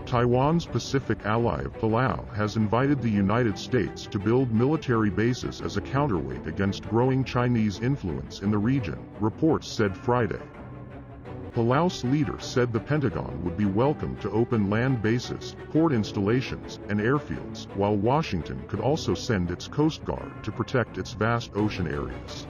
Taiwan's Pacific ally of Palau has invited the United States to build military bases as a counterweight against growing Chinese influence in the region, reports said Friday. Palau's leader said the Pentagon would be welcome to open land bases, port installations, and airfields, while Washington could also send its Coast Guard to protect its vast ocean areas.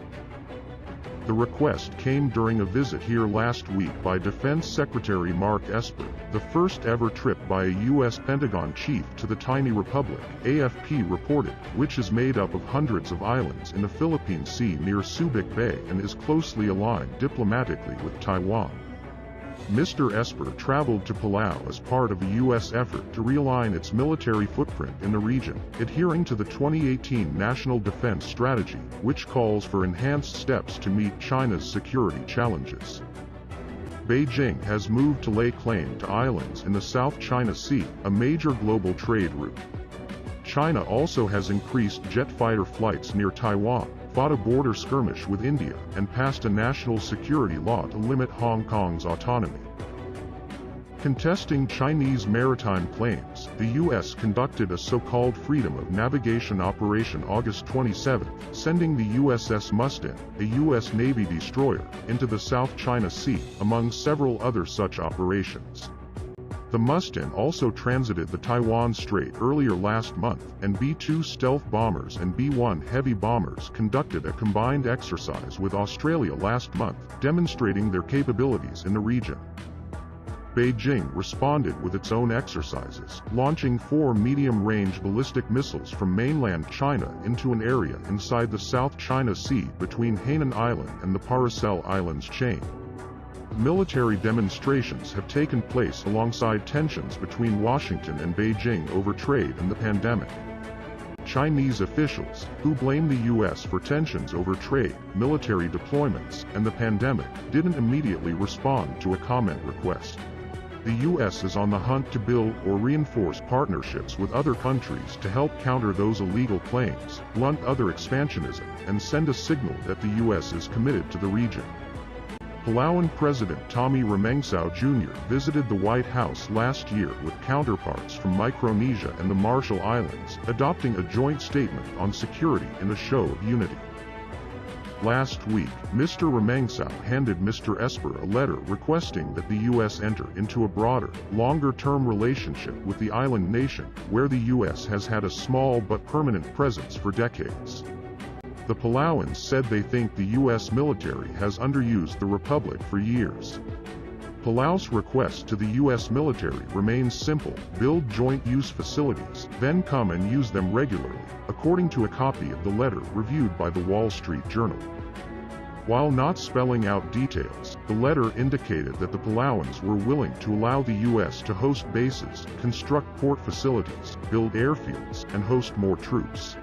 The request came during a visit here last week by Defense Secretary Mark Esper, the first ever trip by a U.S. Pentagon chief to the tiny republic, AFP reported, which is made up of hundreds of islands in the Philippine Sea near Subic Bay and is closely aligned diplomatically with Taiwan. Mr. Esper traveled to Palau as part of a U.S. effort to realign its military footprint in the region, adhering to the 2018 National Defense Strategy, which calls for enhanced steps to meet China's security challenges. Beijing has moved to lay claim to islands in the South China Sea, a major global trade route. China also has increased jet fighter flights near Taiwan, fought a border skirmish with India, and passed a national security law to limit Hong Kong's autonomy. Contesting Chinese maritime claims, the U.S. conducted a so-called Freedom of Navigation operation August 27, sending the USS Mustin, a U.S. Navy destroyer, into the South China Sea, among several other such operations. The Mustin also transited the Taiwan Strait earlier last month, and B-2 stealth bombers and B-1 heavy bombers conducted a combined exercise with Australia last month, demonstrating their capabilities in the region. Beijing responded with its own exercises, launching 4 medium-range ballistic missiles from mainland China into an area inside the South China Sea between Hainan Island and the Paracel Islands chain. Military demonstrations have taken place alongside tensions between Washington and Beijing over trade and the pandemic. Chinese officials, who blame the U.S. for tensions over trade, military deployments, and the pandemic, didn't immediately respond to a comment request. The U.S. is on the hunt to build or reinforce partnerships with other countries to help counter those illegal claims, blunt other expansionism, and send a signal that the U.S. is committed to the region. Palauan President Tommy Remengsau Jr. visited the White House last year with counterparts from Micronesia and the Marshall Islands, adopting a joint statement on security in a show of unity. Last week, Mr. Remengsau handed Mr. Esper a letter requesting that the U.S. enter into a broader, longer-term relationship with the island nation, where the U.S. has had a small but permanent presence for decades. The Palauans said they think the U.S. military has underused the republic for years. Palau's request to the U.S. military remains simple: build joint-use facilities, then come and use them regularly, according to a copy of the letter reviewed by the Wall Street Journal. While not spelling out details, the letter indicated that the Palauans were willing to allow the U.S. to host bases, construct port facilities, build airfields, and host more troops.